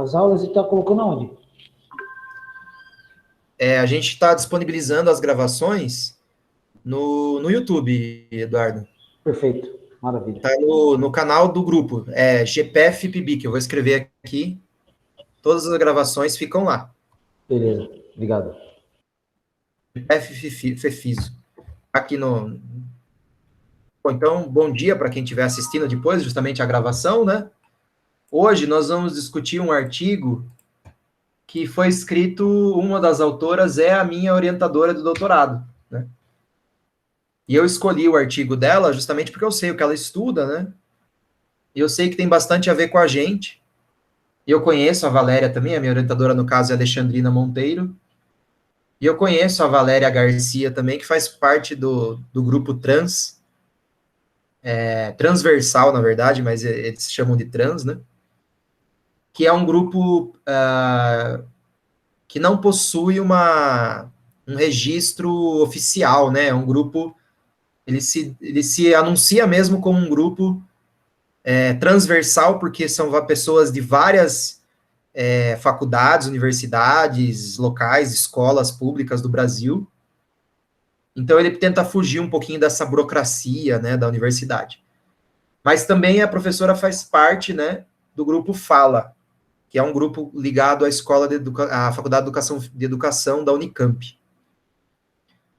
as aulas e está colocando aonde? A gente está disponibilizando as gravações no YouTube, Eduardo. Perfeito, maravilha. Está no canal do grupo, GPFPB, que eu vou escrever aqui. Todas as gravações ficam lá. Beleza, obrigado. GPFFISO. Aqui no... Bom, então, bom dia para quem estiver assistindo depois, justamente a gravação, né? Hoje nós vamos discutir um artigo que foi escrito, uma das autoras é a minha orientadora do doutorado, né? E eu escolhi o artigo dela justamente porque eu sei o que ela estuda, né? E eu sei que tem bastante a ver com a gente. E eu conheço a Valéria também, a minha orientadora, no caso, é a Alexandrina Monteiro. E eu conheço a Valéria Garcia também, que faz parte do grupo trans, transversal, na verdade, mas eles chamam de trans, né? Que é um grupo que não possui um registro oficial, né? É um grupo, ele se anuncia mesmo como um grupo transversal, porque são pessoas de várias faculdades, universidades, locais, escolas públicas do Brasil. Então, ele tenta fugir um pouquinho dessa burocracia, né, da universidade. Mas também a professora faz parte, né, do grupo Fala, que é um grupo ligado à Faculdade de Educação da Unicamp.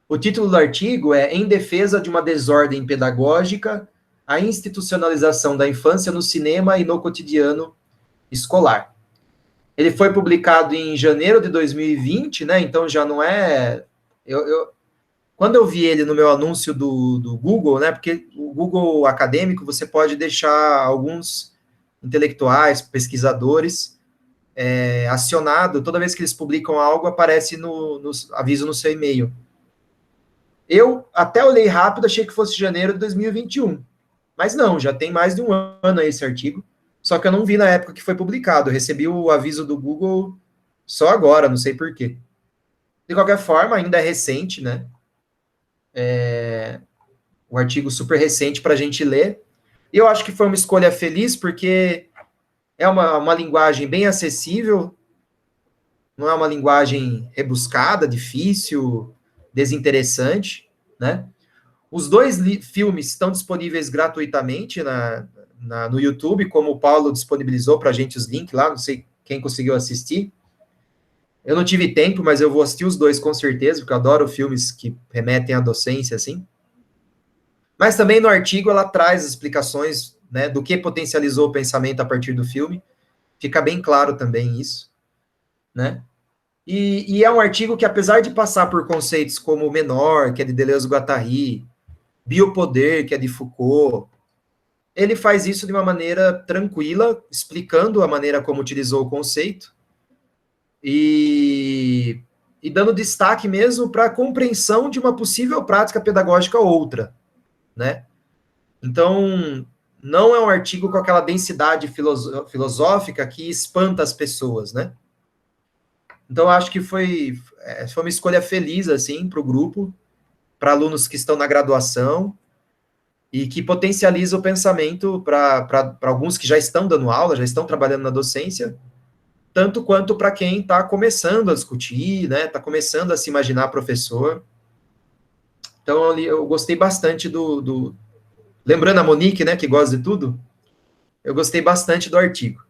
O título do artigo é Em Defesa de uma Desordem Pedagógica, a institucionalização da infância no cinema e no cotidiano escolar. Ele foi publicado em janeiro de 2020, né? Então já não é. Quando eu vi ele no meu anúncio do Google, né? Porque o Google acadêmico você pode deixar alguns intelectuais, pesquisadores, acionado, toda vez que eles publicam algo, aparece no aviso no seu e-mail. Eu até olhei rápido, achei que fosse janeiro de 2021. Mas não, já tem mais de um ano aí esse artigo. Só que eu não vi na época que foi publicado. Eu recebi o aviso do Google só agora, não sei por quê. De qualquer forma, ainda é recente, né? Um artigo super recente para a gente ler. E eu acho que foi uma escolha feliz, porque é uma linguagem bem acessível, não é uma linguagem rebuscada, difícil, desinteressante, né? Os dois filmes estão disponíveis gratuitamente no YouTube, como o Paulo disponibilizou para a gente os links lá, não sei quem conseguiu assistir. Eu não tive tempo, mas eu vou assistir os dois com certeza, porque eu adoro filmes que remetem à docência, assim. Mas também no artigo ela traz explicações, né, do que potencializou o pensamento a partir do filme. Fica bem claro também isso, né? E é um artigo que, apesar de passar por conceitos como o menor, que é de Deleuze-Guattari, biopoder, que é de Foucault, ele faz isso de uma maneira tranquila, explicando a maneira como utilizou o conceito e dando destaque mesmo para a compreensão de uma possível prática pedagógica outra, né? Então, não é um artigo com aquela densidade filosófica que espanta as pessoas, né? Então, acho que foi uma escolha feliz, assim, para o grupo, para alunos que estão na graduação, e que potencializa o pensamento para alguns que já estão dando aula, já estão trabalhando na docência, tanto quanto para quem está começando a discutir, né, está começando a se imaginar professor. Então, eu gostei bastante Lembrando a Monique, né, que gosta de tudo, eu gostei bastante do artigo.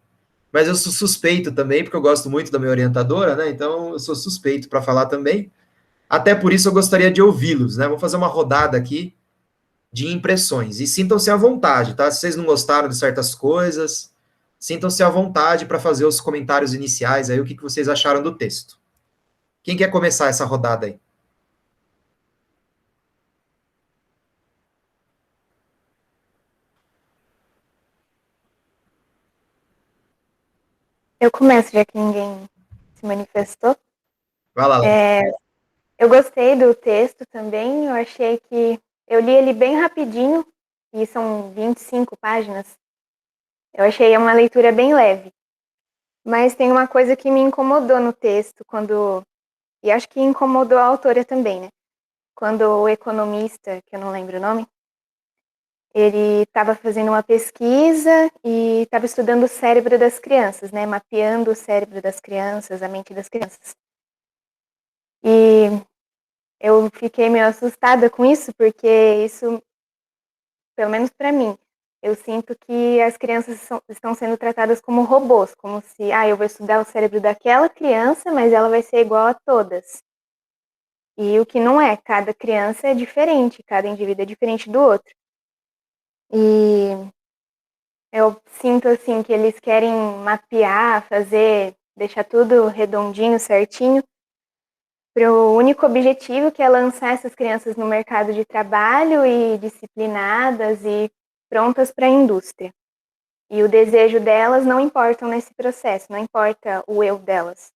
Mas eu sou suspeito também, porque eu gosto muito da minha orientadora, né, então eu sou suspeito para falar também. Até por isso eu gostaria de ouvi-los, né, vou fazer uma rodada aqui de impressões. E sintam-se à vontade, tá? Se vocês não gostaram de certas coisas, sintam-se à vontade para fazer os comentários iniciais aí, o que vocês acharam do texto. Quem quer começar essa rodada aí? Eu começo, já que ninguém se manifestou. Vai lá, Eu gostei do texto também, eu achei que... Eu li ele bem rapidinho, e são 25 páginas. Eu achei uma leitura bem leve. Mas tem uma coisa que me incomodou no texto, e acho que incomodou a autora também, né? Quando o economista, que eu não lembro o nome, ele estava fazendo uma pesquisa e estava estudando o cérebro das crianças, né? Mapeando o cérebro das crianças, a mente das crianças. E eu fiquei meio assustada com isso, porque isso, pelo menos para mim, eu sinto que as crianças estão sendo tratadas como robôs, como se, eu vou estudar o cérebro daquela criança, mas ela vai ser igual a todas. E o que não é, cada criança é diferente, cada indivíduo é diferente do outro. E eu sinto assim que eles querem mapear, deixar tudo redondinho, certinho, para o único objetivo que é lançar essas crianças no mercado de trabalho e disciplinadas e prontas para a indústria. E o desejo delas não importa nesse processo, não importa o eu delas.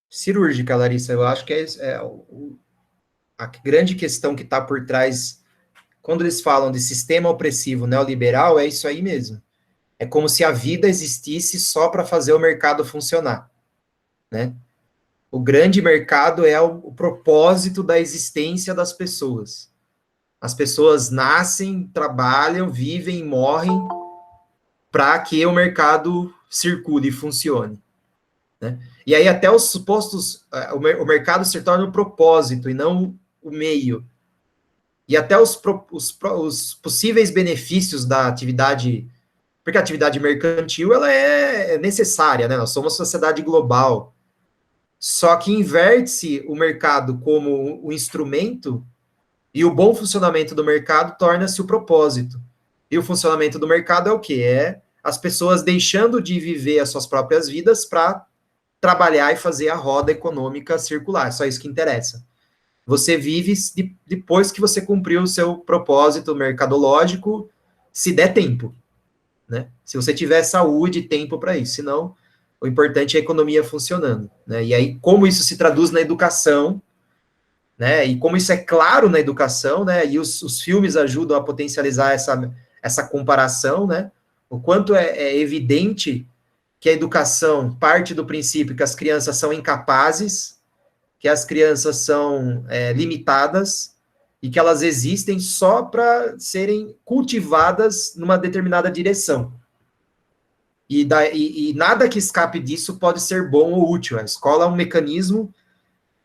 Cirúrgica, Larissa, eu acho que a grande questão que está por trás, quando eles falam de sistema opressivo neoliberal, é isso aí mesmo. É como se a vida existisse só para fazer o mercado funcionar, né? O grande mercado é o propósito da existência das pessoas. As pessoas nascem, trabalham, vivem e morrem para que o mercado circule e funcione, né? E aí até os supostos, o mercado se torna o propósito e não o meio. E até os possíveis benefícios da atividade, porque a atividade mercantil ela é necessária, né? Nós somos uma sociedade global. Só que inverte-se o mercado como o instrumento e o bom funcionamento do mercado torna-se o propósito. E o funcionamento do mercado é o quê? É as pessoas deixando de viver as suas próprias vidas para trabalhar e fazer a roda econômica circular. É só isso que interessa. Você vive depois que você cumpriu o seu propósito mercadológico, se der tempo, né? Se você tiver saúde e tempo para isso. Senão, o importante é a economia funcionando, né? E aí, como isso se traduz na educação, né? E como isso é claro na educação, né? E os filmes ajudam a potencializar essa comparação, né? O quanto é evidente que a educação parte do princípio que as crianças são incapazes, que as crianças são limitadas e que elas existem só para serem cultivadas numa determinada direção. E nada que escape disso pode ser bom ou útil. A escola é um mecanismo,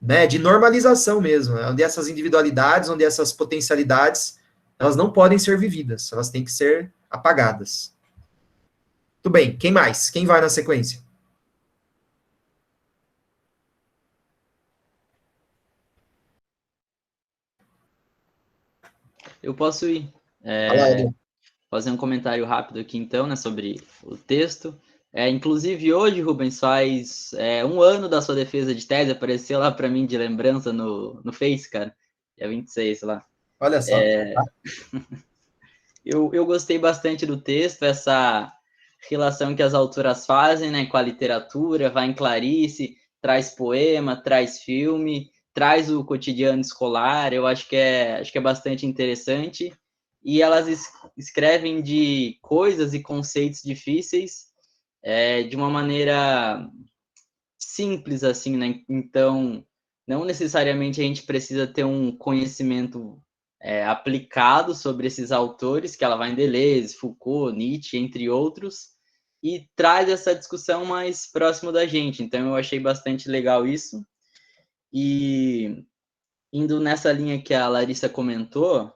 né, de normalização mesmo, onde essas individualidades, onde essas potencialidades, elas não podem ser vividas, elas têm que ser apagadas. Tudo bem, quem mais? Quem vai na sequência? Eu posso ir. Fazer um comentário rápido aqui, então, né, sobre o texto. Inclusive, hoje, Rubens, faz 1 ano da sua defesa de tese, apareceu lá para mim de lembrança no Face, cara. Dia 26 lá. Olha só. Eu gostei bastante do texto, essa relação que as autoras fazem, né, com a literatura, vai em Clarice, traz poema, traz filme, traz o cotidiano escolar, eu acho que é bastante interessante, e elas escrevem de coisas e conceitos difíceis de uma maneira simples, assim, né? Então, não necessariamente a gente precisa ter um conhecimento aplicado sobre esses autores, que ela vai em Deleuze, Foucault, Nietzsche, entre outros, e traz essa discussão mais próximo da gente. Então, eu achei bastante legal isso. E indo nessa linha que a Larissa comentou,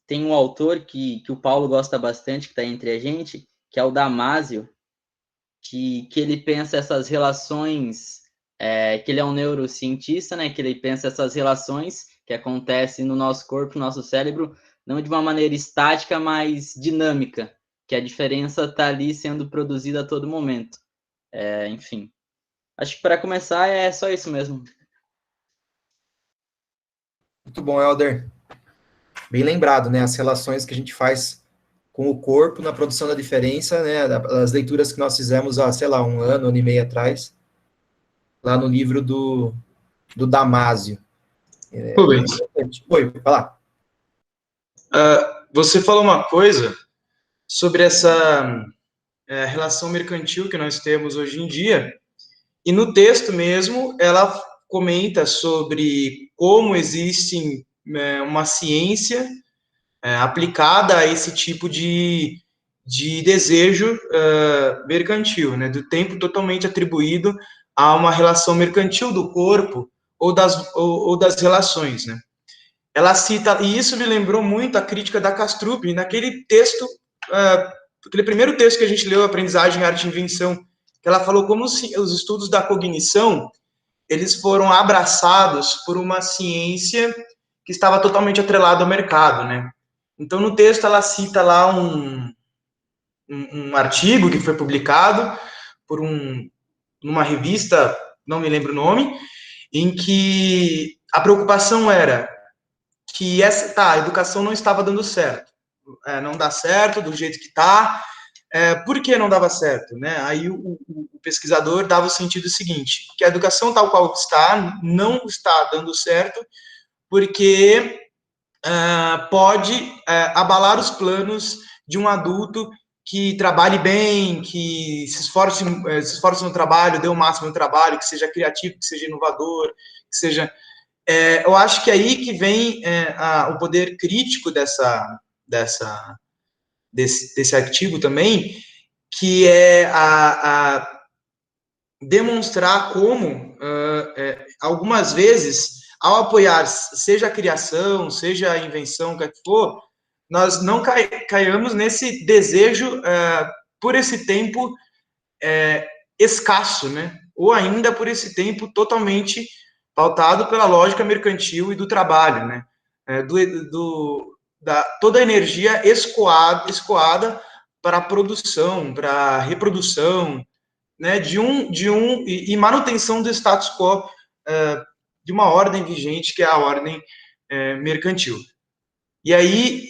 tem um autor que o Paulo gosta bastante, que está entre a gente, que é o Damasio, que ele pensa essas relações, que ele é um neurocientista, né, que ele pensa essas relações que acontecem no nosso corpo, no nosso cérebro, não de uma maneira estática, mas dinâmica, que a diferença está ali sendo produzida a todo momento. Enfim, acho que para começar é só isso mesmo. Muito bom, Helder. Bem lembrado, né? As relações que a gente faz com o corpo na produção da diferença, né? As leituras que nós fizemos há, sei lá, 1 ano e meio atrás, lá no livro do Damasio. Rubens, Oi, vai lá. você falou uma coisa sobre essa relação mercantil que nós temos hoje em dia, e no texto mesmo, ela comenta sobre como existe uma ciência aplicada a esse tipo de desejo mercantil, né, do tempo totalmente atribuído a uma relação mercantil do corpo ou das relações, né. Ela cita, e isso me lembrou muito a crítica da Castrup, naquele texto, aquele primeiro texto que a gente leu, Aprendizagem, Arte e Invenção, que ela falou como os estudos da cognição, eles foram abraçados por uma ciência que estava totalmente atrelada ao mercado, né. Então, no texto, ela cita lá um artigo que foi publicado por numa revista, não me lembro o nome, em que a preocupação era que a educação não estava dando certo. Não dá certo do jeito que está. Por que não dava certo? Né? Aí o pesquisador dava o sentido seguinte, que a educação tal qual está não está dando certo porque pode abalar os planos de um adulto que trabalhe bem, que se esforce no trabalho, dê o máximo no trabalho, que seja criativo, que seja inovador, que seja... eu acho que é aí que vem o poder crítico desse artigo também, que é a demonstrar como, algumas vezes, ao apoiar, seja a criação, seja a invenção, o que for, nós não caiamos nesse desejo por esse tempo escasso, né? Ou ainda por esse tempo totalmente pautado pela lógica mercantil e do trabalho, né? Toda a energia escoada para a produção, para a reprodução, né? E manutenção do status quo de uma ordem vigente, que é a ordem mercantil. E aí,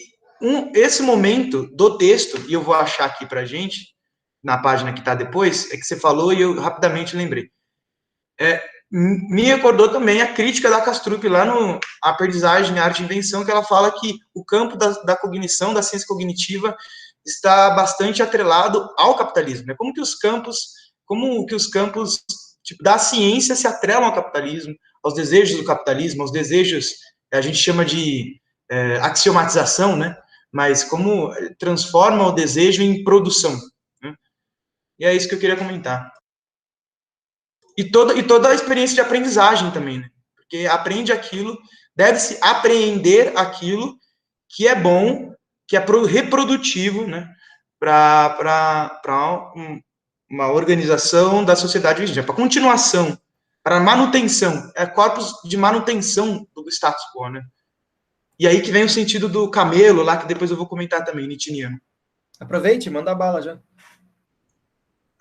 esse momento do texto, e eu vou achar aqui para a gente, na página que está depois, é que você falou e eu rapidamente lembrei. Me recordou também a crítica da Castrup lá no Aprendizagem, Arte e Invenção, que ela fala que o campo da cognição, da ciência cognitiva, está bastante atrelado ao capitalismo. Né? Como que os campos tipo, da ciência se atrelam ao capitalismo, aos desejos do capitalismo, aos desejos, a gente chama de axiomatização, né? Mas como transforma o desejo em produção. Né? E é isso que eu queria comentar. E toda a experiência de aprendizagem também, né? Porque aprende aquilo, deve-se apreender aquilo que é bom, que é reprodutivo, né? Para uma organização da sociedade vigente, para continuação, para manutenção, corpos de manutenção do status quo, né? E aí que vem o sentido do camelo, lá que depois eu vou comentar também, nietzscheano. Aproveite, manda bala já.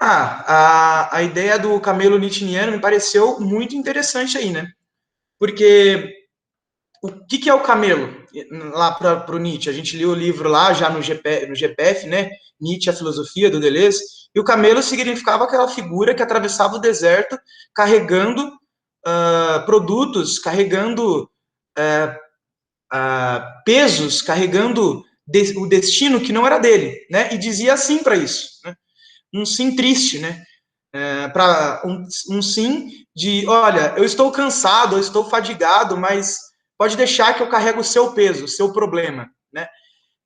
A ideia do camelo nietzscheano me pareceu muito interessante aí, né? Porque o que é o camelo? Lá para o Nietzsche, a gente leu o livro lá, já no GPF, né? Nietzsche, a filosofia, do Deleuze, e o camelo significava aquela figura que atravessava o deserto carregando produtos, carregando pesos, carregando o destino que não era dele, né? E dizia assim para isso, né? Um sim triste, né? Para um sim de, olha, eu estou cansado, eu estou fadigado, mas pode deixar que eu carrego o seu peso, o seu problema, né?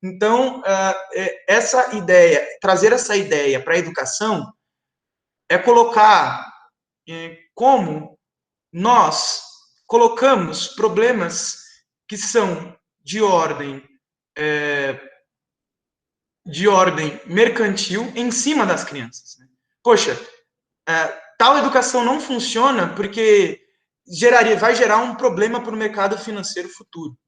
Então, essa ideia, trazer essa ideia para a educação é colocar como nós colocamos problemas que são de ordem mercantil em cima das crianças. Né? Poxa, tal educação não funciona porque vai gerar um problema para o mercado financeiro futuro.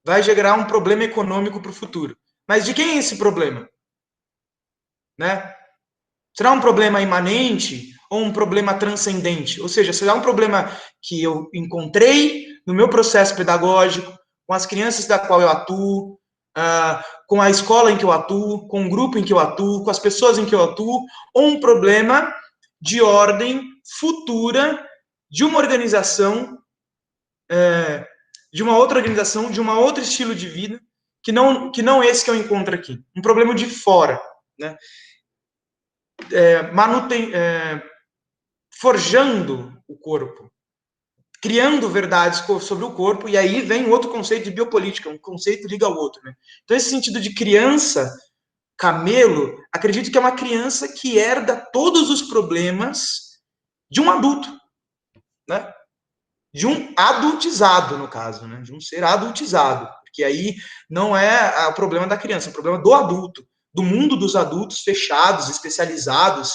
Vai gerar um problema econômico para o futuro. Mas de quem é esse problema? Né? Será um problema imanente ou um problema transcendente? Ou seja, será um problema que eu encontrei no meu processo pedagógico, com as crianças da qual eu atuo, com a escola em que eu atuo, com o grupo em que eu atuo, com as pessoas em que eu atuo, ou um problema de ordem futura de uma organização, de uma outra organização, de um outro estilo de vida, que não esse que eu encontro aqui. Um problema de fora, né? Forjando o corpo, criando verdades sobre o corpo, e aí vem outro conceito de biopolítica, um conceito liga ao outro, né? Então, esse sentido de criança, camelo, acredito que é uma criança que herda todos os problemas de um adulto, né? De um adultizado, no caso, né? De um ser adultizado, porque aí não é o problema da criança, é o problema do adulto, do mundo dos adultos fechados, especializados,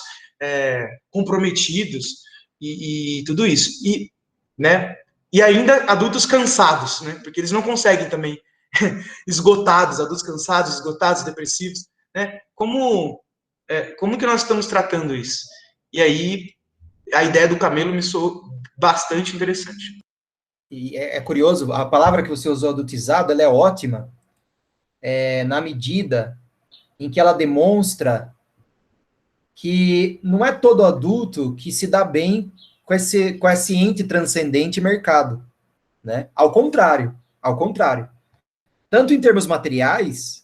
comprometidos e tudo isso. E, né? E ainda adultos cansados, né? Porque eles não conseguem também esgotados, adultos cansados, esgotados, depressivos, né? Como que nós estamos tratando isso? E aí a ideia do camelo me soou bastante interessante. E é curioso, a palavra que você usou, adultizado, ela é ótima, na medida em que ela demonstra que não é todo adulto que se dá bem com esse ente transcendente mercado, né? Ao contrário. Tanto em termos materiais,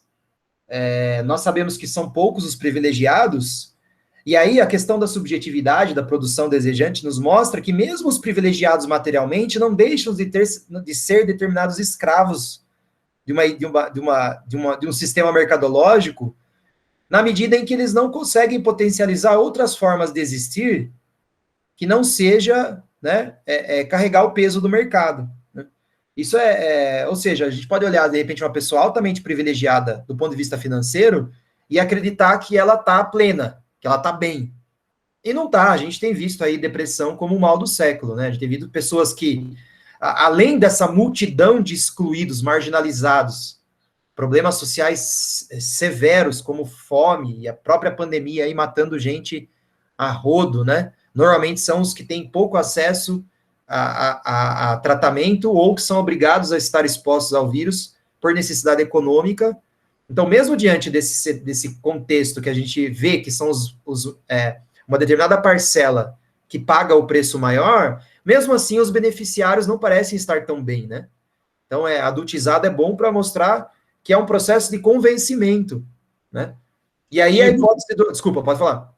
nós sabemos que são poucos os privilegiados, e aí a questão da subjetividade, da produção desejante, nos mostra que mesmo os privilegiados materialmente não deixam de ser determinados escravos de um sistema mercadológico, na medida em que eles não conseguem potencializar outras formas de existir que não seja, né, carregar o peso do mercado. Né? Isso ou seja, a gente pode olhar, de repente, uma pessoa altamente privilegiada do ponto de vista financeiro e acreditar que ela está plena, que ela está bem. E não está. A gente tem visto aí depressão como o mal do século, né? A gente tem visto pessoas que, além dessa multidão de excluídos, marginalizados, problemas sociais severos, como fome e a própria pandemia aí matando gente a rodo, né? Normalmente são os que têm pouco acesso a tratamento ou que são obrigados a estar expostos ao vírus por necessidade econômica. Então, mesmo diante desse contexto que a gente vê que são uma determinada parcela que paga o preço maior, mesmo assim os beneficiários não parecem estar tão bem, né? Então, adultizado é bom para mostrar que é um processo de convencimento, né? E aí a hipótese Desculpa, pode falar.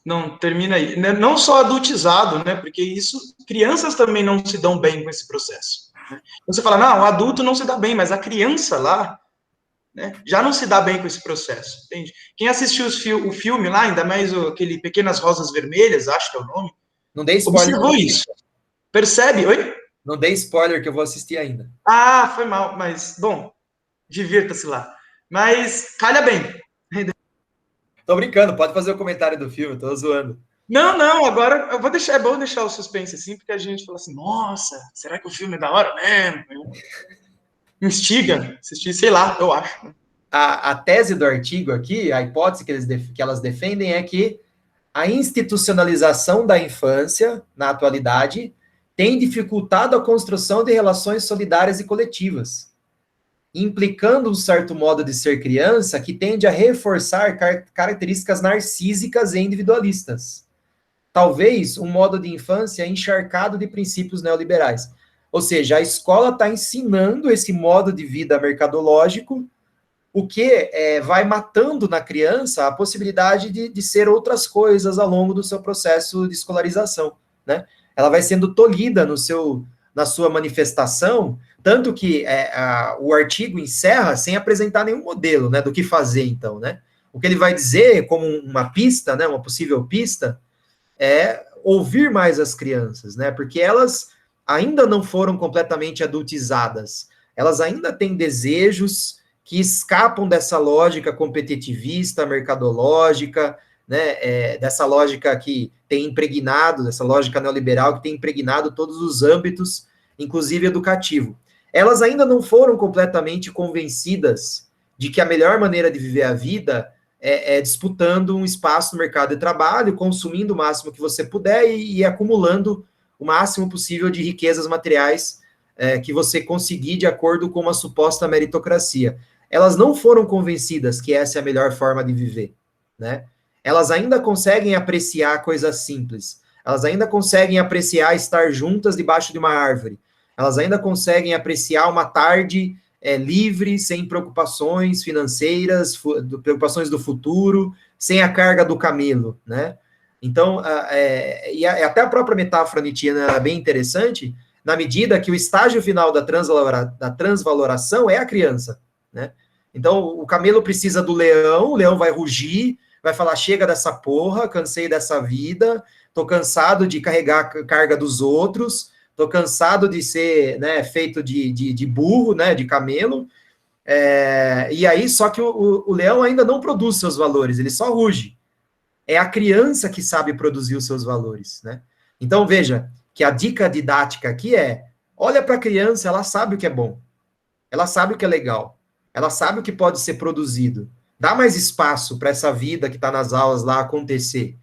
Não, termina aí. Não só adultizado, né? Porque isso, crianças também não se dão bem com esse processo. Né? Você fala, não, o adulto não se dá bem, mas a criança lá, né, já não se dá bem com esse processo, entende? Quem assistiu o filme lá, ainda mais aquele Pequenas Rosas Vermelhas, acho que é o nome, não dei spoiler. Observou isso. Percebe? Oi? Não dei spoiler que eu vou assistir ainda. Ah, foi mal, mas, bom, divirta-se lá. Mas calha bem. Tô brincando, pode fazer o comentário do filme, tô zoando. Não, agora eu vou deixar, é bom deixar o suspense assim, porque a gente fala assim, nossa, será que o filme é da hora mesmo? Instiga, assistir, sei lá, eu acho. A tese do artigo aqui, a hipótese que elas defendem é que a institucionalização da infância, na atualidade, tem dificultado a construção de relações solidárias e coletivas, implicando um certo modo de ser criança que tende a reforçar características narcísicas e individualistas. Talvez um modo de infância encharcado de princípios neoliberais. Ou seja, a escola está ensinando esse modo de vida mercadológico, o que vai matando na criança a possibilidade de ser outras coisas ao longo do seu processo de escolarização, né? Ela vai sendo tolhida na sua manifestação, tanto que o artigo encerra sem apresentar nenhum modelo, né, do que fazer, então, né? O que ele vai dizer como uma pista, né, uma possível pista, é ouvir mais as crianças, né? Porque elas ainda não foram completamente adultizadas. Elas ainda têm desejos que escapam dessa lógica competitivista, mercadológica, né, dessa lógica que tem impregnado, dessa lógica neoliberal que tem impregnado todos os âmbitos, inclusive educativo. Elas ainda não foram completamente convencidas de que a melhor maneira de viver a vida é disputando um espaço no mercado de trabalho, consumindo o máximo que você puder e acumulando o máximo possível de riquezas materiais que você conseguir de acordo com uma suposta meritocracia. Elas não foram convencidas que essa é a melhor forma de viver, né? Elas ainda conseguem apreciar coisas simples. Elas ainda conseguem apreciar estar juntas debaixo de uma árvore. Elas ainda conseguem apreciar uma tarde livre, sem preocupações financeiras, preocupações do futuro, sem a carga do camelo, né? Então, até a própria metáfora nietzschiana é bem interessante, na medida que o estágio final da transvaloração é a criança, né? Então, o camelo precisa do leão, o leão vai rugir, vai falar, chega dessa porra, cansei dessa vida, tô cansado de carregar a carga dos outros, tô cansado de ser, né, feito de burro, né, de camelo, e aí, só que o leão ainda não produz seus valores, ele só ruge. É a criança que sabe produzir os seus valores, né? Então, veja, que a dica didática aqui olha para a criança, ela sabe o que é bom, ela sabe o que é legal, ela sabe o que pode ser produzido. Dá mais espaço para essa vida que está nas aulas lá acontecer.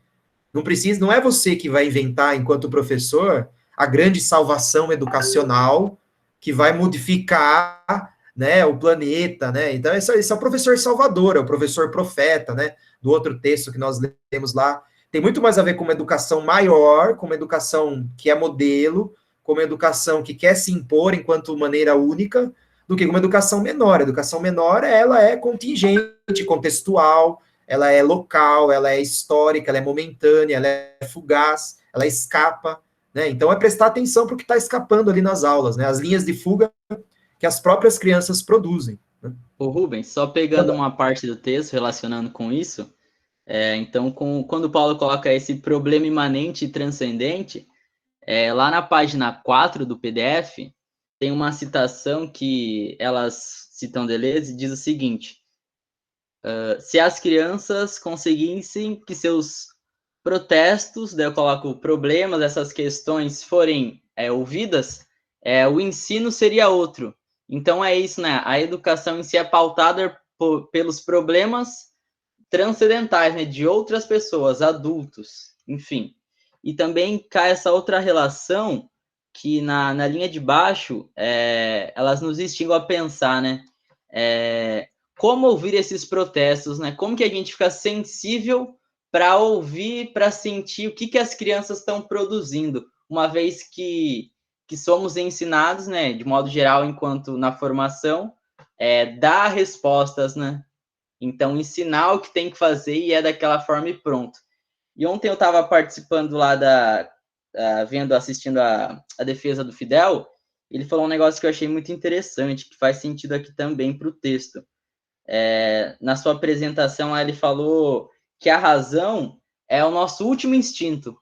Não é você que vai inventar, enquanto professor, a grande salvação educacional que vai modificar, né, o planeta, né? Então, esse é o professor salvador, é o professor profeta, né? Do outro texto que nós lemos lá. Tem muito mais a ver com uma educação maior, com uma educação que é modelo, com uma educação que quer se impor enquanto maneira única, do que com uma educação menor. A educação menor, ela é contingente, contextual, ela é local, ela é histórica, ela é momentânea, ela é fugaz, ela escapa, né? Então, é prestar atenção para o que está escapando ali nas aulas, né? As linhas de fuga que as próprias crianças produzem. Né? Ô Rubens, só pegando uma parte do texto, relacionando com isso, então, quando o Paulo coloca esse problema imanente e transcendente, lá na página 4 do PDF, tem uma citação que elas citam Deleuze e diz o seguinte: se as crianças conseguissem que seus protestos, daí eu coloco problemas, essas questões forem ouvidas, o ensino seria outro. Então é isso, né? A educação em si é pautada pelos problemas transcendentais, né? De outras pessoas, adultos, enfim. E também cai essa outra relação que na linha de baixo, elas nos instigam a pensar, né? Como ouvir esses protestos, né? Como que a gente fica sensível para ouvir, para sentir o que as crianças estão produzindo, uma vez que somos ensinados, né, de modo geral, enquanto na formação, dar respostas, né? Então, ensinar o que tem que fazer e é daquela forma e pronto. E ontem eu estava participando lá assistindo a defesa do Fidel, ele falou um negócio que eu achei muito interessante, que faz sentido aqui também para o texto. Na sua apresentação, ele falou que a razão é o nosso último instinto,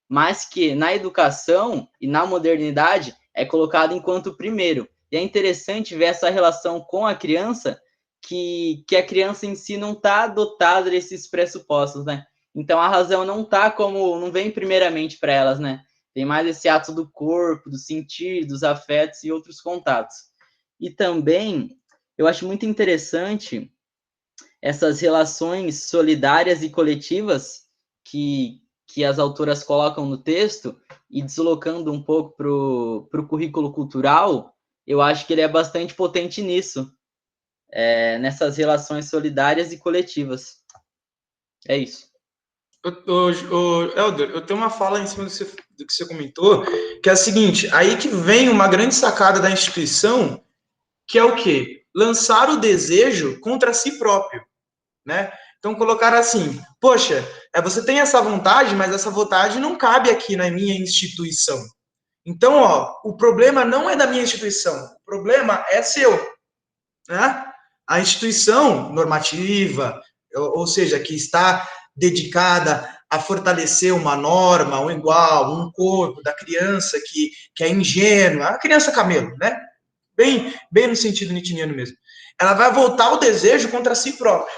mas que na educação e na modernidade é colocado enquanto primeiro. E é interessante ver essa relação com a criança, que a criança em si não está dotada desses pressupostos, né? Então a razão não vem primeiramente para elas, né? Tem mais esse ato do corpo, do sentir, dos afetos e outros contatos. E também eu acho muito interessante essas relações solidárias e coletivas que as autoras colocam no texto, e deslocando um pouco para o currículo cultural, eu acho que ele é bastante potente nisso, nessas relações solidárias e coletivas. É isso. Helder, eu tenho uma fala em cima do que você comentou, que é a seguinte: aí que vem uma grande sacada da instituição, que é o quê? Lançar o desejo contra si próprio, né? Então, colocar assim, poxa, você tem essa vontade, mas essa vontade não cabe aqui na minha instituição. Então, o problema não é da minha instituição, o problema é seu, né? A instituição normativa, ou seja, que está dedicada a fortalecer uma norma, um igual, um corpo da criança que é ingênua, a criança camelo, né? Bem no sentido nietzschiano mesmo. Ela vai voltar o desejo contra si próprio,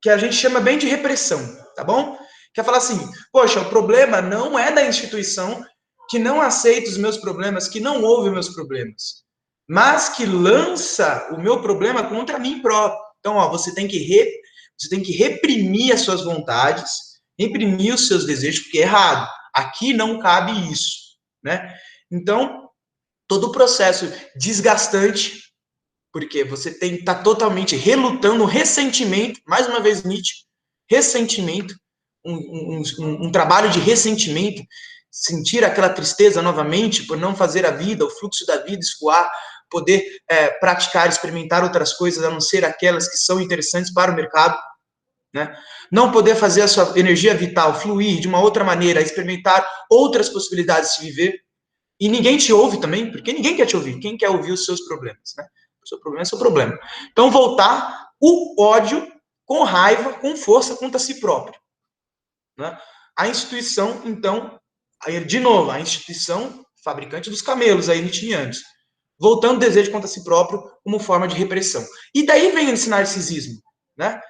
que a gente chama bem de repressão, tá bom? Quer falar assim, poxa, o problema não é da instituição que não aceita os meus problemas, que não ouve os meus problemas, mas que lança o meu problema contra mim próprio. Então, você tem que reprimir as suas vontades, reprimir os seus desejos, porque é errado. Aqui não cabe isso, né? Então, todo o processo desgastante, porque você tem que estar totalmente relutando, ressentimento, mais uma vez Nietzsche, ressentimento, um trabalho de ressentimento, sentir aquela tristeza novamente por não fazer a vida, o fluxo da vida escoar, poder praticar, experimentar outras coisas, a não ser aquelas que são interessantes para o mercado. né? Não poder fazer a sua energia vital fluir de uma outra maneira, experimentar outras possibilidades de se viver, e ninguém te ouve também, porque ninguém quer te ouvir. Quem quer ouvir os seus problemas, né? O seu problema é seu problema. Então, voltar o ódio com raiva, com força contra si próprio, né? A instituição, então, aí, de novo, a instituição fabricante dos camelos, aí, nietzscheanos, voltando o desejo contra si próprio como forma de repressão. E daí vem esse narcisismo, né?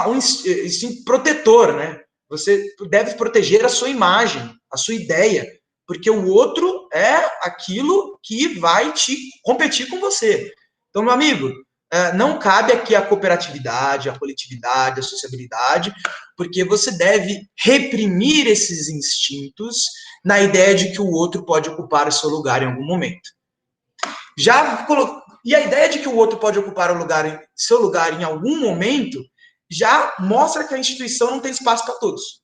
Um instinto protetor, né? Você deve proteger a sua imagem, a sua ideia, porque o outro é aquilo que vai te competir com você. Então, meu amigo, não cabe aqui a cooperatividade, a coletividade, a sociabilidade, porque você deve reprimir esses instintos na ideia de que o outro pode ocupar o seu lugar em algum momento. E a ideia de que o outro pode ocupar seu lugar em algum momento já mostra que a instituição não tem espaço para todos,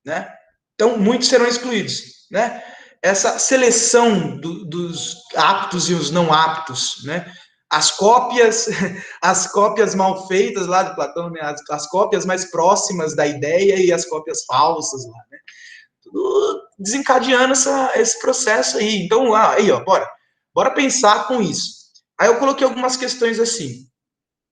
né? Então, muitos serão excluídos, né? Essa seleção dos aptos e os não aptos, né? As cópias mal feitas lá de Platão, né? As cópias mais próximas da ideia e as cópias falsas lá, né? Tudo desencadeando esse processo aí. Então, aí, ó, bora pensar com isso. Aí eu coloquei algumas questões assim.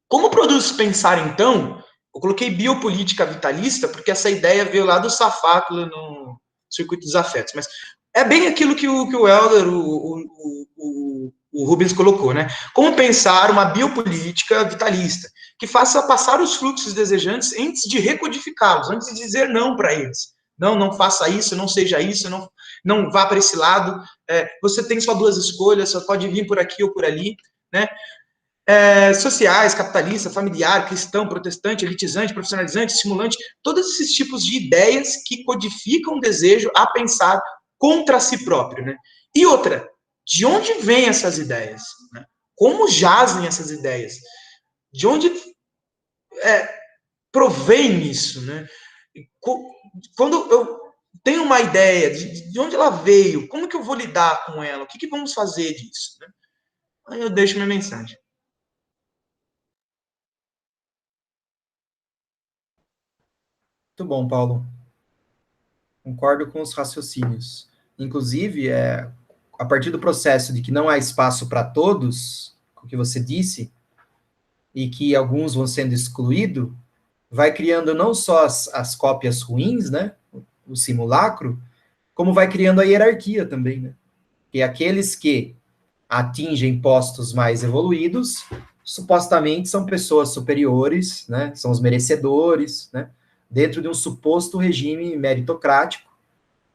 Como produz pensar, então? Eu coloquei biopolítica vitalista, porque essa ideia veio lá do Safáquila no Circuito dos Afetos. Mas é bem aquilo que o Helder, o Rubens colocou, né? Como pensar uma biopolítica vitalista, que faça passar os fluxos desejantes antes de recodificá-los, antes de dizer não para eles. Não faça isso, não seja isso, não vá para esse lado. Você tem só duas escolhas, só pode vir por aqui ou por ali, né? Sociais, capitalista, familiar, cristão, protestante, elitizante, profissionalizante, estimulante, todos esses tipos de ideias que codificam o desejo a pensar contra si próprio, né? E outra, de onde vêm essas ideias? Né? Como jazem essas ideias? De onde provém isso, né? Quando eu tenho uma ideia de onde ela veio, como que eu vou lidar com ela? O que vamos fazer disso? Né? Aí eu deixo minha mensagem. Muito bom, Paulo. Concordo com os raciocínios. Inclusive, a partir do processo de que não há espaço para todos, o que você disse, e que alguns vão sendo excluídos, vai criando não só as cópias ruins, né, o simulacro, como vai criando a hierarquia também, né? Que aqueles que atingem postos mais evoluídos, supostamente são pessoas superiores, né, são os merecedores, né, dentro de um suposto regime meritocrático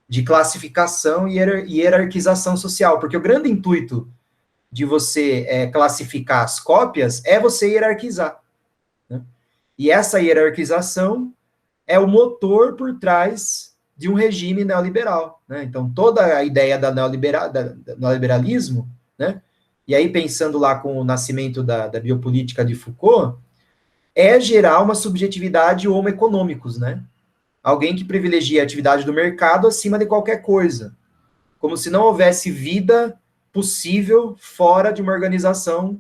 de classificação e hierarquização social, porque o grande intuito de você classificar as cópias é você hierarquizar, né? E essa hierarquização é o motor por trás de um regime neoliberal, né? Então, toda a ideia do neoliberalismo, né? E aí, pensando lá com o nascimento da biopolítica de Foucault, é gerar uma subjetividade homo econômicos, né? Alguém que privilegia a atividade do mercado acima de qualquer coisa, como se não houvesse vida possível fora de uma organização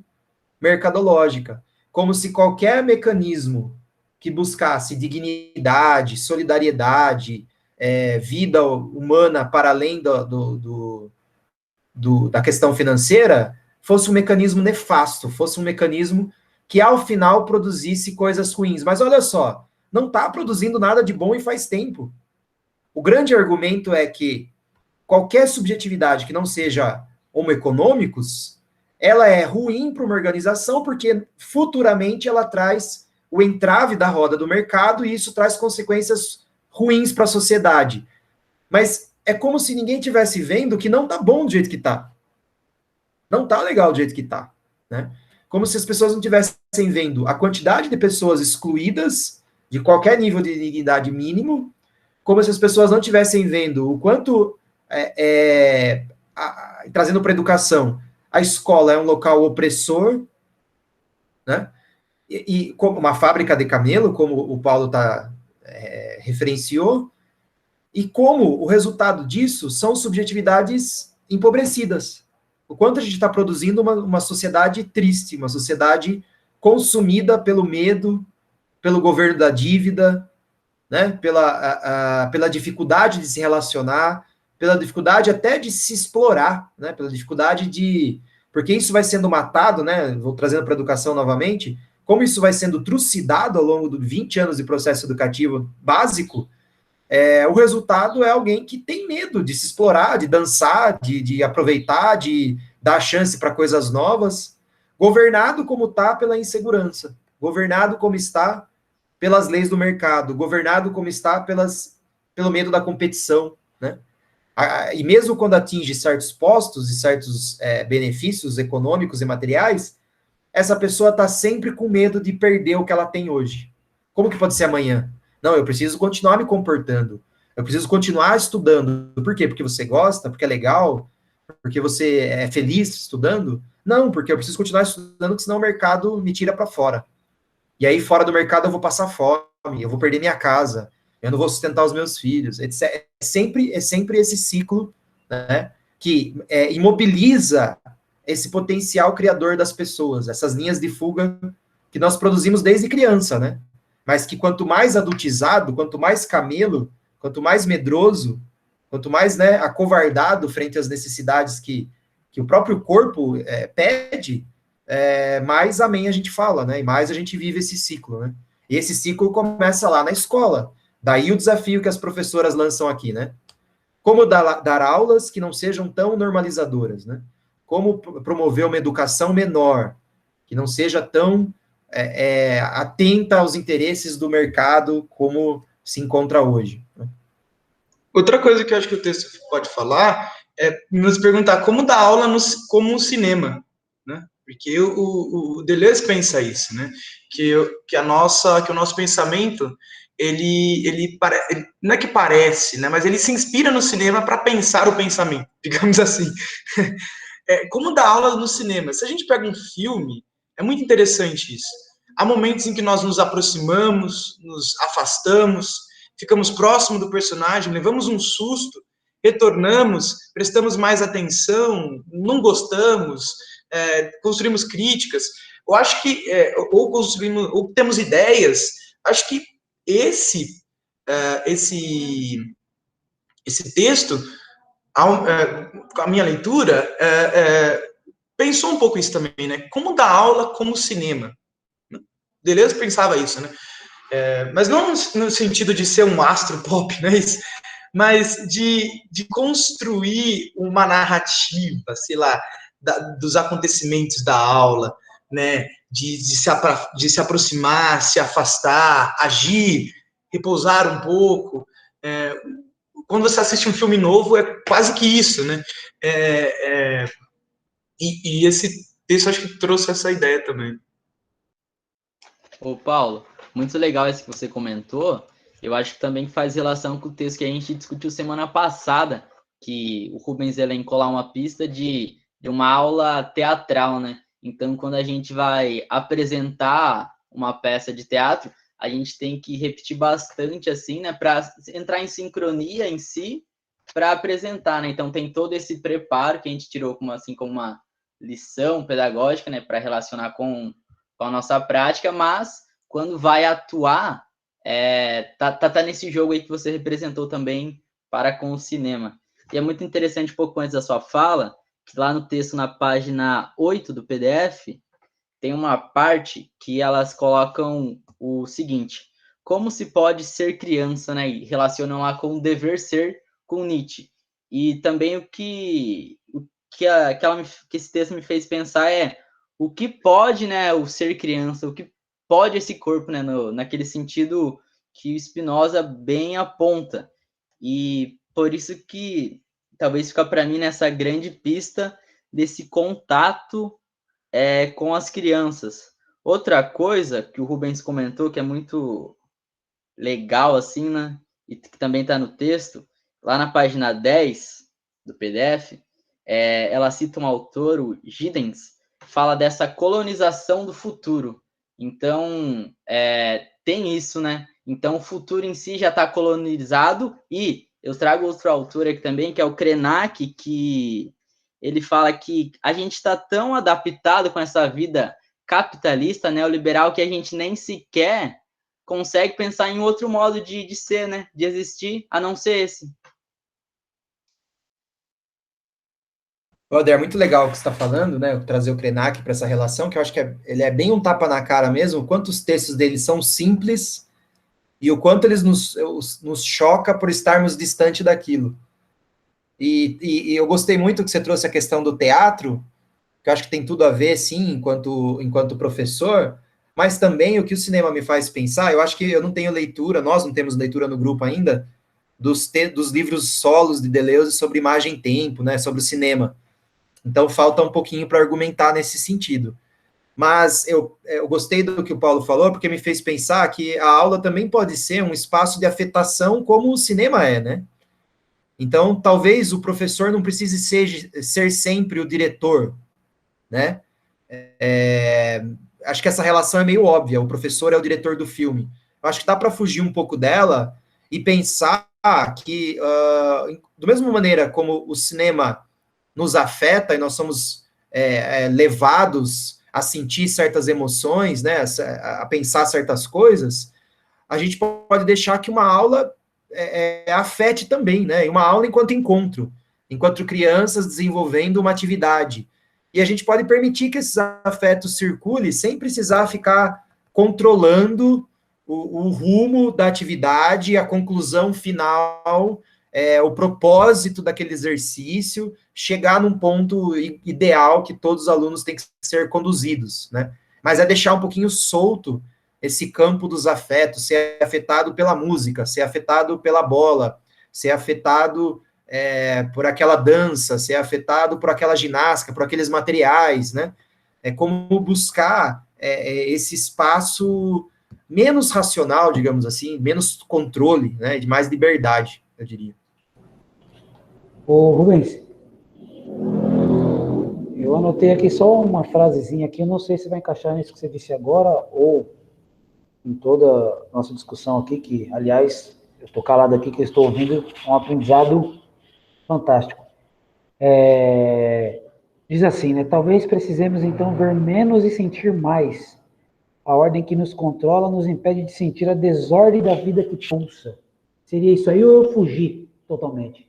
mercadológica, como se qualquer mecanismo que buscasse dignidade, solidariedade, vida humana para além da questão financeira, fosse um mecanismo nefasto, fosse um mecanismo que, ao final, produzisse coisas ruins. Mas olha só, não está produzindo nada de bom e faz tempo. O grande argumento é que qualquer subjetividade que não seja homo econômicos, ela é ruim para uma organização porque futuramente ela traz o entrave da roda do mercado e isso traz consequências ruins para a sociedade. Mas é como se ninguém tivesse vendo que não está bom do jeito que está. Não está legal do jeito que está, né? Como se as pessoas não estivessem vendo a quantidade de pessoas excluídas de qualquer nível de dignidade mínimo, como se as pessoas não estivessem vendo o quanto, trazendo para a educação, a escola é um local opressor, né? E como uma fábrica de camelo, como o Paulo referenciou, e como o resultado disso são subjetividades empobrecidas. O quanto a gente está produzindo uma sociedade triste, uma sociedade consumida pelo medo, pelo governo da dívida, né? Pela dificuldade de se relacionar, pela dificuldade até de se explorar, né? Pela dificuldade de... Porque isso vai sendo matado, né? Vou trazendo para a educação novamente, como isso vai sendo trucidado ao longo de 20 anos de processo educativo básico, o resultado é alguém que tem medo de se explorar, de dançar, de aproveitar, de dar chance para coisas novas, governado como está pela insegurança, governado como está pelas leis do mercado, governado como está pelo medo da competição, né? E mesmo quando atinge certos postos e certos benefícios econômicos e materiais, essa pessoa está sempre com medo de perder o que ela tem hoje. Como que pode ser amanhã? Não, eu preciso continuar me comportando. Eu preciso continuar estudando. Por quê? Porque você gosta? Porque é legal? Porque você é feliz estudando? Não, porque eu preciso continuar estudando, porque senão o mercado me tira para fora. E aí, fora do mercado, eu vou passar fome, eu vou perder minha casa, eu não vou sustentar os meus filhos, etc. É sempre esse ciclo, né, que imobiliza esse potencial criador das pessoas, essas linhas de fuga que nós produzimos desde criança, né? Mas que quanto mais adultizado, quanto mais camelo, quanto mais medroso, quanto mais, né, acovardado frente às necessidades que o próprio corpo pede, mais amém a gente fala, né? E mais a gente vive esse ciclo, né? E esse ciclo começa lá na escola. Daí o desafio que as professoras lançam aqui, né? Como dar aulas que não sejam tão normalizadoras, né? Como promover uma educação menor, que não seja tão atenta aos interesses do mercado como se encontra hoje. Outra coisa que eu acho que o texto pode falar é nos perguntar como dar aula como um cinema, né? Porque o Deleuze pensa isso, né? Que o nosso pensamento ele não é que parece, né? Mas ele se inspira no cinema para pensar o pensamento, digamos assim. Como dar aula no cinema? Se a gente pega um filme, é muito interessante isso. Há momentos em que nós nos aproximamos, nos afastamos, ficamos próximo do personagem, levamos um susto, retornamos, prestamos mais atenção, não gostamos, construímos críticas. Eu acho que ou temos ideias. Acho que esse texto, com a minha leitura, pensou um pouco isso também, né? Como dar aula como cinema. Deleuze pensava isso, né? Mas não no sentido de ser um astro pop, não é isso? Mas de construir uma narrativa, sei lá, dos acontecimentos da aula, né? De se aproximar, se afastar, agir, repousar um pouco. Quando você assiste um filme novo, é quase que isso, né? E esse texto acho que trouxe essa ideia também. Ô, Paulo, muito legal isso que você comentou. Eu acho que também faz relação com o texto que a gente discutiu semana passada, que o Rubens elencou lá uma pista de uma aula teatral, né? Então, quando a gente vai apresentar uma peça de teatro, a gente tem que repetir bastante, assim, né? Para entrar em sincronia em si, para apresentar, né? Então, tem todo esse preparo que a gente tirou como uma lição pedagógica, né? Para relacionar com a nossa prática, mas quando vai atuar, tá nesse jogo aí que você representou também para com o cinema. E é muito interessante, um pouco antes da sua fala, que lá no texto, na página 8 do PDF, tem uma parte que elas colocam o seguinte: como se pode ser criança, né? E relacionam lá com o dever ser com Nietzsche. E também o que esse texto me fez pensar o que pode, né, o ser criança, o que pode esse corpo, né, naquele sentido que o Spinoza bem aponta. E por isso que talvez fica para mim nessa grande pista desse contato com as crianças. Outra coisa que o Rubens comentou que é muito legal, assim, né, e que também está no texto, lá na página 10 do PDF, ela cita um autor, o Giddens, fala dessa colonização do futuro. Então, tem isso, né? Então, o futuro em si já está colonizado, e eu trago outro autor aqui também, que é o Krenak, que ele fala que a gente está tão adaptado com essa vida capitalista, neoliberal, que a gente nem sequer consegue pensar em outro modo de ser, né? De existir, a não ser esse. Helder, muito legal o que você está falando, né? Trazer o Krenak para essa relação, que eu acho que ele é bem um tapa na cara mesmo, o quanto os textos dele são simples e o quanto eles nos choca por estarmos distante daquilo. E eu gostei muito que você trouxe a questão do teatro, que eu acho que tem tudo a ver, sim, enquanto professor, mas também o que o cinema me faz pensar, eu acho que eu não tenho leitura, nós não temos leitura no grupo ainda, dos livros solos de Deleuze sobre imagem e tempo, né, sobre o cinema. Então, falta um pouquinho para argumentar nesse sentido. Mas eu gostei do que o Paulo falou, porque me fez pensar que a aula também pode ser um espaço de afetação como o cinema é, né? Então, talvez o professor não precise ser sempre o diretor, né? Acho que essa relação é meio óbvia, o professor é o diretor do filme. Eu acho que dá para fugir um pouco dela e pensar que, da mesma maneira como o cinema nos afeta e nós somos levados a sentir certas emoções, né, a pensar certas coisas, a gente pode deixar que uma aula afete também, né, uma aula enquanto enquanto crianças desenvolvendo uma atividade. E a gente pode permitir que esses afetos circulem sem precisar ficar controlando o rumo da atividade, a conclusão final, o propósito daquele exercício, chegar num ponto ideal que todos os alunos têm que ser conduzidos, né? Mas é deixar um pouquinho solto esse campo dos afetos, ser afetado pela música, ser afetado pela bola, ser afetado por aquela dança, ser afetado por aquela ginástica, por aqueles materiais, né? É como buscar esse espaço menos racional, digamos assim, menos controle, né? De mais liberdade, eu diria. Ô, Rubens, eu anotei aqui só uma frasezinha aqui, eu não sei se vai encaixar nisso que você disse agora ou em toda a nossa discussão aqui, que, aliás, eu estou calado aqui, que eu estou ouvindo um aprendizado fantástico. Diz assim, né? Talvez precisemos, então, ver menos e sentir mais. A ordem que nos controla nos impede de sentir a desordem da vida que pulsa. Seria isso aí ou eu fugi totalmente?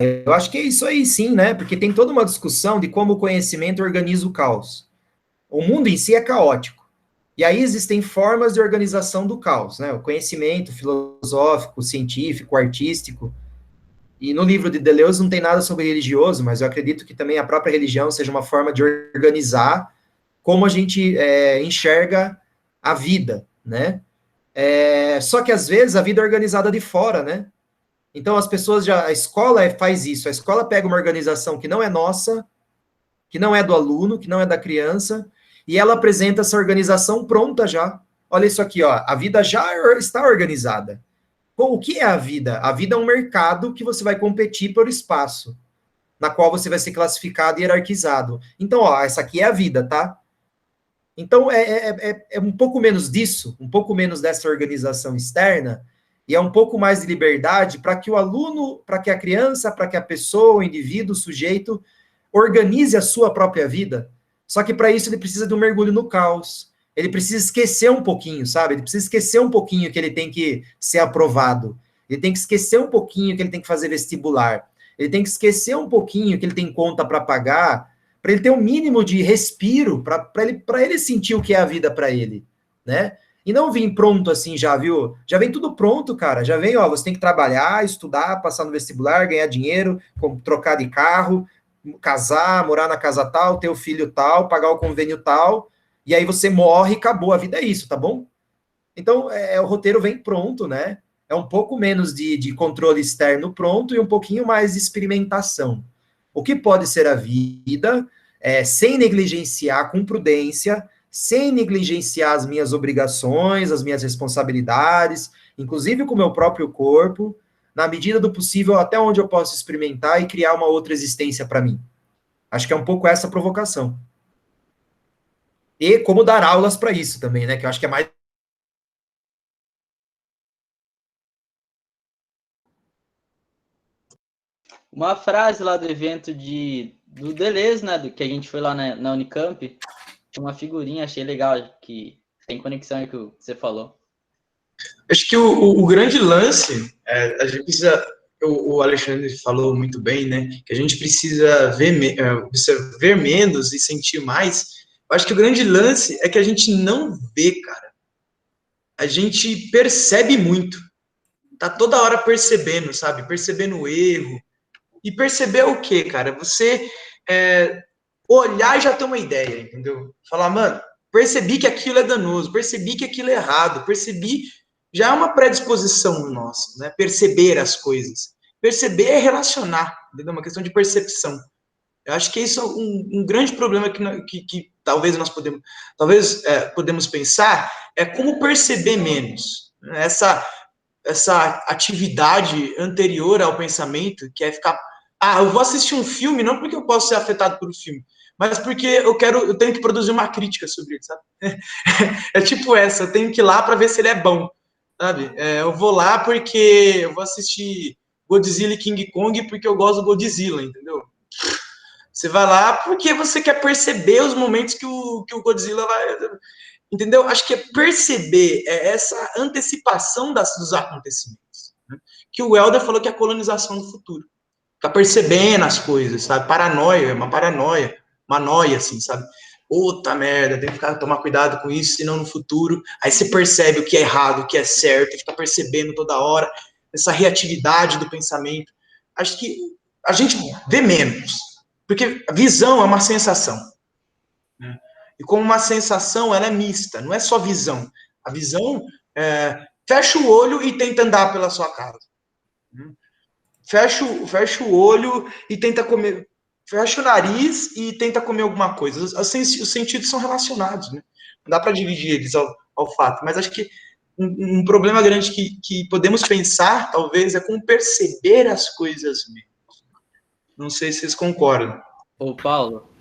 Eu acho que é isso aí, sim, né? Porque tem toda uma discussão de como o conhecimento organiza o caos. O mundo em si é caótico. E aí existem formas de organização do caos, né? O conhecimento filosófico, científico, artístico. E no livro de Deleuze não tem nada sobre religioso, mas eu acredito que também a própria religião seja uma forma de organizar como a gente enxerga a vida, né? Só que às vezes a vida é organizada de fora, né? Então as pessoas a escola faz isso, a escola pega uma organização que não é nossa, que não é do aluno, que não é da criança, e ela apresenta essa organização pronta já. Olha isso aqui, ó, a vida já está organizada. Bom, o que é a vida? A vida é um mercado que você vai competir por espaço, na qual você vai ser classificado e hierarquizado. Então, ó, essa aqui é a vida, tá? Então, é um pouco menos disso, um pouco menos dessa organização externa, e é um pouco mais de liberdade para que o aluno, para que a criança, para que a pessoa, o indivíduo, o sujeito, organize a sua própria vida. Só que para isso ele precisa de um mergulho no caos. Ele precisa esquecer um pouquinho, sabe? Ele precisa esquecer um pouquinho que ele tem que ser aprovado. Ele tem que esquecer um pouquinho que ele tem que fazer vestibular. Ele tem que esquecer um pouquinho que ele tem conta para pagar, para ele ter um mínimo de respiro, para ele sentir o que é a vida para ele, né? E não vir pronto assim já, viu? Já vem tudo pronto, cara. Já vem, ó, você tem que trabalhar, estudar, passar no vestibular, ganhar dinheiro, trocar de carro, casar, morar na casa tal, ter o filho tal, pagar o convênio tal, e aí você morre e acabou, a vida é isso, tá bom? Então, o roteiro vem pronto, né? É um pouco menos de controle externo pronto e um pouquinho mais de experimentação. O que pode ser a vida, sem negligenciar, com prudência, sem negligenciar as minhas obrigações, as minhas responsabilidades, inclusive com o meu próprio corpo, na medida do possível, até onde eu posso experimentar e criar uma outra existência para mim. Acho que é um pouco essa a provocação. E como dar aulas para isso também, né? Que eu acho que é mais. Uma frase lá do evento do Deleuze, né? Que a gente foi lá na Unicamp, tinha uma figurinha, achei legal, que tem conexão aí com o que você falou. Acho que o grande lance, a gente precisa, o Alexandre falou muito bem, né, que a gente precisa ver menos e sentir mais. Eu acho que o grande lance é que a gente não vê, cara. A gente percebe muito. Tá toda hora percebendo, sabe? Percebendo o erro. E perceber o quê, cara? Você olhar e já ter uma ideia, entendeu? Falar, mano, percebi que aquilo é danoso, percebi que aquilo é errado, percebi, já é uma predisposição nossa, né? Perceber as coisas. Perceber é relacionar, entendeu? Uma questão de percepção. Eu acho que isso é um grande problema que talvez nós podemos pensar, é como perceber menos. Essa atividade anterior ao pensamento, que é ficar, eu vou assistir um filme, não porque eu posso ser afetado por um filme, mas porque eu tenho que produzir uma crítica sobre ele, sabe? É tipo essa, eu tenho que ir lá para ver se ele é bom, sabe? Eu vou lá porque eu vou assistir Godzilla e King Kong porque eu gosto do Godzilla, entendeu? Você vai lá porque você quer perceber os momentos que o Godzilla vai... Entendeu? Acho que é perceber essa antecipação dos acontecimentos. Né? Que o Helder falou que é a colonização do futuro. Ficar percebendo as coisas, sabe? Paranoia, uma noia, assim, sabe? Puta merda, tem que tomar cuidado com isso, senão no futuro... Aí você percebe o que é errado, o que é certo, e fica percebendo toda hora essa reatividade do pensamento. Acho que a gente vê menos. Porque a visão é uma sensação. Né? E como uma sensação, ela é mista, não é só visão. A visão, fecha o olho e tenta andar pela sua casa. Fecha o olho e tenta comer. Fecha o nariz e tenta comer alguma coisa. Os sentidos são relacionados, né? Não dá para dividir eles ao fato. Mas acho que um problema grande que podemos pensar, talvez, é como perceber as coisas mesmo. Não sei se vocês concordam. Ô, Paulo,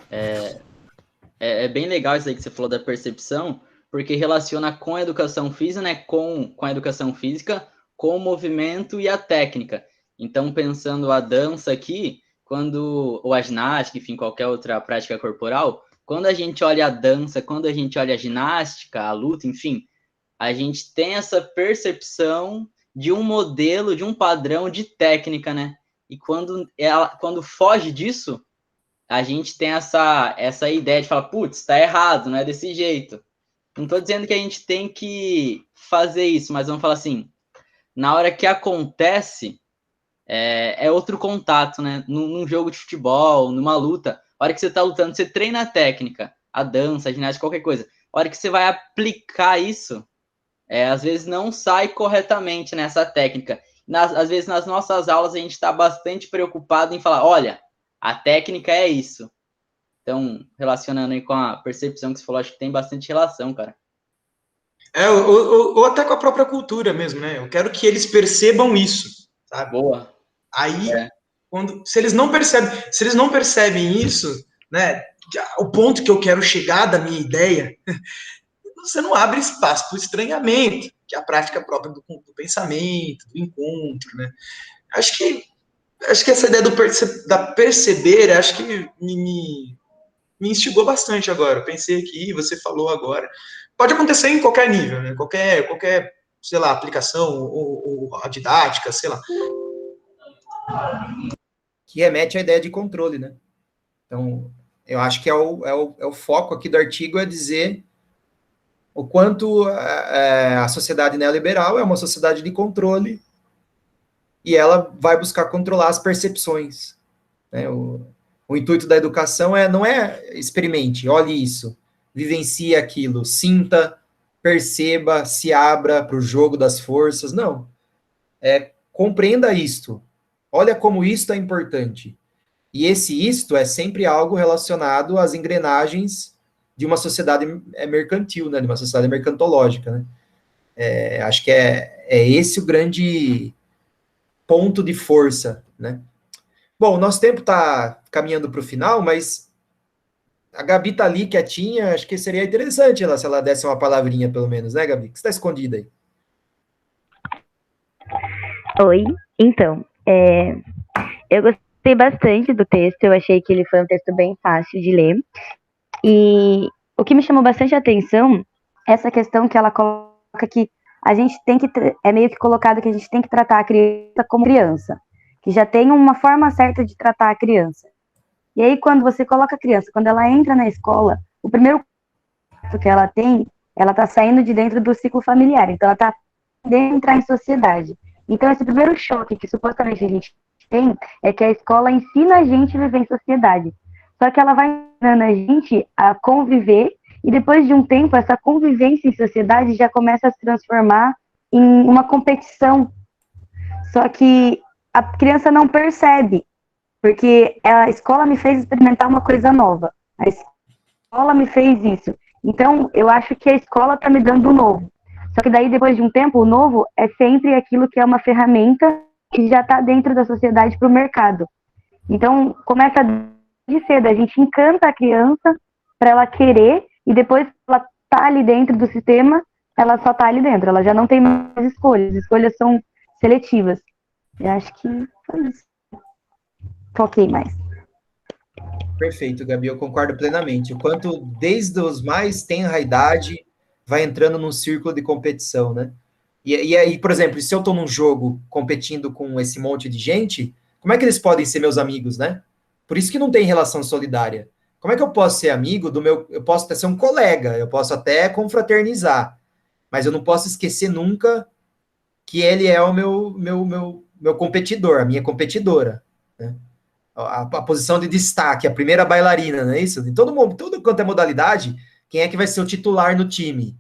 é bem legal isso aí que você falou da percepção, porque relaciona com a educação física, né? Com a educação física, com o movimento e a técnica. Então, pensando a dança aqui, ou a ginástica, enfim, qualquer outra prática corporal, quando a gente olha a dança, quando a gente olha a ginástica, a luta, enfim, a gente tem essa percepção de um modelo, de um padrão de técnica, né? E quando foge disso, a gente tem essa ideia de falar, putz, tá errado, não é desse jeito. Não estou dizendo que a gente tem que fazer isso, mas vamos falar assim, na hora que acontece, é outro contato, né? Num jogo de futebol, numa luta, a hora que você está lutando, você treina a técnica, a dança, a ginástica, qualquer coisa. A hora que você vai aplicar isso, às vezes não sai corretamente nessa técnica. Às vezes nas nossas aulas a gente está bastante preocupado em falar, olha, a técnica é isso. Então, relacionando aí com a percepção que você falou, acho que tem bastante relação, cara. Ou até com a própria cultura mesmo, né? Eu quero que eles percebam isso, sabe? Boa. Aí, se eles não percebem isso, né? O ponto que eu quero chegar da minha ideia, você não abre espaço para o estranhamento, que é a prática própria do pensamento, do encontro, né? Acho que essa ideia da perceber, acho que me instigou bastante agora. Eu pensei aqui, você falou agora. Pode acontecer em qualquer nível, né? Qualquer, sei lá, aplicação ou a didática, sei lá. Que remete à ideia de controle, né? Então, eu acho que é o foco aqui do artigo, é dizer o quanto a sociedade neoliberal é uma sociedade de controle e ela vai buscar controlar as percepções. Né? O intuito da educação não é experimente, olhe isso, vivencie aquilo, sinta, perceba, se abra para o jogo das forças. Não. Compreenda isto. Olha como isto é importante. E isto é sempre algo relacionado às engrenagens de uma sociedade mercantil, né? De uma sociedade mercantológica. Né? Acho que é esse o grande ponto de força. Né? Bom, o nosso tempo está caminhando para o final, mas a Gabi está ali quietinha, acho que seria interessante se ela desse uma palavrinha, pelo menos, né, Gabi? Que você está escondida aí? Oi, então, eu gostei bastante do texto, eu achei que ele foi um texto bem fácil de ler, e o que me chamou bastante a atenção essa questão que ela coloca que a gente tem que, é meio que colocado que a gente tem que tratar a criança como criança, que já tem uma forma certa de tratar a criança. E aí, quando você coloca a criança, quando ela entra na escola, o primeiro que ela tem, ela está saindo de dentro do ciclo familiar, então ela está podendo entrar em sociedade. Então, esse primeiro choque que supostamente a gente tem é que a escola ensina a gente a viver em sociedade. Só que ela vai ensinando a gente a conviver, e depois de um tempo, essa convivência em sociedade já começa a se transformar em uma competição. Só que a criança não percebe, porque a escola me fez experimentar uma coisa nova. A escola me fez isso. Então, eu acho que a escola está me dando o novo. Só que daí, depois de um tempo, o novo é sempre aquilo que é uma ferramenta que já está dentro da sociedade para o mercado. Então, começa de cedo, a gente encanta a criança para ela querer, e depois que ela está ali dentro do sistema, ela só está ali dentro, ela já não tem mais escolhas, as escolhas são seletivas. Eu acho que foi isso. Foquei mais. Perfeito, Gabi, eu concordo plenamente. O quanto, desde os mais tenra idade, vai entrando num círculo de competição, né? E aí, por exemplo, se eu estou num jogo competindo com esse monte de gente, como é que eles podem ser meus amigos, né? Por isso que não tem relação solidária. Como é que eu posso ser amigo do meu... Eu posso até ser um colega, eu posso até confraternizar, mas eu não posso esquecer nunca que ele é o meu competidor, a minha competidora, né? A posição de destaque, a primeira bailarina, não é isso? Em todo mundo, tudo quanto é modalidade, quem é que vai ser o titular no time?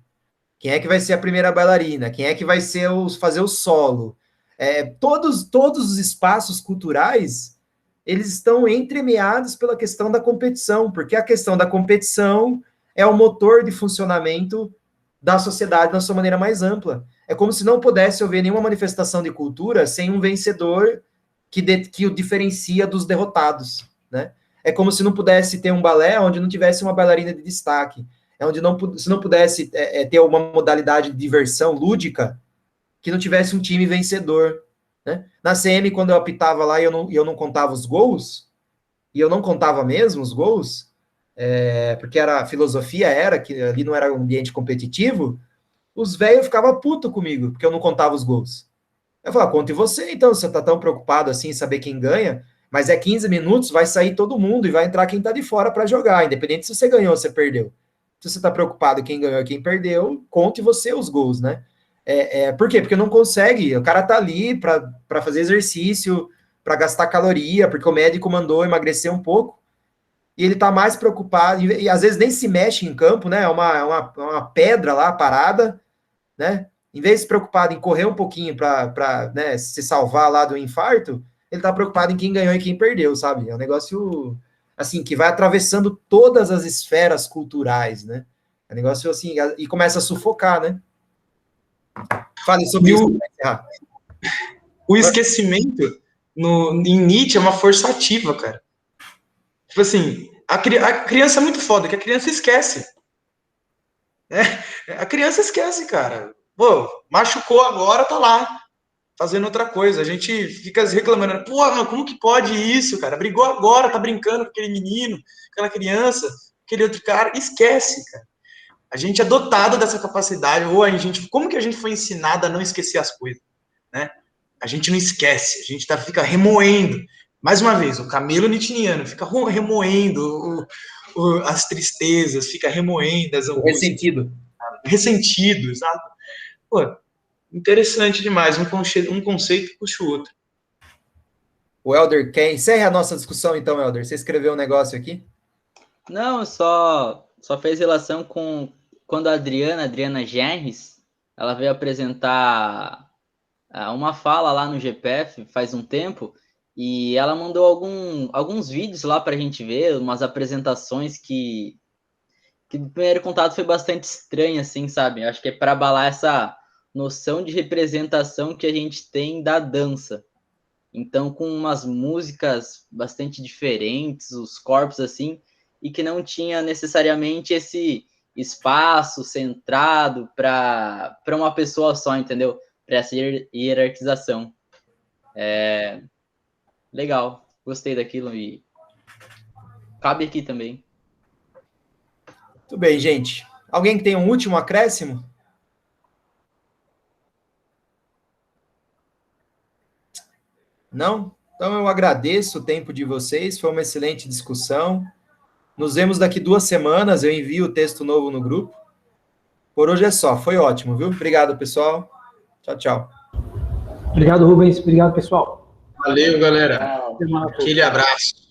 Quem é que vai ser a primeira bailarina? Quem é que vai ser fazer o solo? Todos os espaços culturais, eles estão entremeados pela questão da competição, porque a questão da competição é o motor de funcionamento da sociedade na sua maneira mais ampla. É como se não pudesse haver nenhuma manifestação de cultura sem um vencedor que o diferencia dos derrotados, né? É como se não pudesse ter um balé onde não tivesse uma bailarina de destaque, é onde se não pudesse ter uma modalidade de diversão lúdica que não tivesse um time vencedor, né? Na CM, quando eu apitava lá e eu não contava os gols, e eu não contava mesmo os gols, porque a filosofia era que ali não era um ambiente competitivo, os velhos ficavam putos comigo, porque eu não contava os gols. Eu falava, conte você, então, você tá tão preocupado assim em saber quem ganha, mas 15 minutos, vai sair todo mundo e vai entrar quem tá de fora para jogar, independente se você ganhou ou você perdeu. Se você tá preocupado quem ganhou e quem perdeu, conte você os gols, né? Por quê? Porque não consegue, o cara tá ali para fazer exercício, para gastar caloria, porque o médico mandou emagrecer um pouco, e ele tá mais preocupado, e às vezes nem se mexe em campo, né? É uma pedra lá parada, né? Em vez de se preocupado em correr um pouquinho para né, se salvar lá do infarto, ele tá preocupado em quem ganhou e quem perdeu, sabe? É um negócio, assim, que vai atravessando todas as esferas culturais, né? É um negócio, assim, e começa a sufocar, né? Fale sobre isso. O esquecimento em Nietzsche é uma força ativa, cara. Tipo assim, a criança é muito foda, que a criança esquece. A criança esquece, cara. Pô, machucou agora, tá lá, fazendo outra coisa. A gente fica reclamando, pô, como que pode isso, cara? Brigou agora, tá brincando com aquele menino, aquela criança, aquele outro cara. Esquece, cara. A gente é dotado dessa capacidade, ou como que a gente foi ensinado a não esquecer as coisas, né? A gente não esquece, a gente fica remoendo. Mais uma vez, o camelo nitiniano fica remoendo as tristezas, fica remoendo as angústias. Ressentido, sabe? Pô, interessante demais. Um conceito puxa o outro. O Helder quer... Encerra a nossa discussão, então, Helder. Você escreveu um negócio aqui? Não, só fez relação com quando a Adriana Gerres, ela veio apresentar uma fala lá no GPF faz um tempo, e ela mandou alguns vídeos lá para a gente ver, umas apresentações que do primeiro contato foi bastante estranho, assim, sabe? Acho que é para abalar essa noção de representação que a gente tem da dança. Então, com umas músicas bastante diferentes, os corpos assim, e que não tinha necessariamente esse espaço centrado para uma pessoa só, entendeu? Para essa hierarquização. Legal, gostei daquilo e cabe aqui também. Muito bem, gente. Alguém que tem um último acréscimo? Não? Então eu agradeço o tempo de vocês, foi uma excelente discussão. Nos vemos daqui 2 semanas, eu envio o texto novo no grupo. Por hoje é só, foi ótimo, viu? Obrigado, pessoal. Tchau, tchau. Obrigado, Rubens. Obrigado, pessoal. Valeu, galera. Aquele abraço.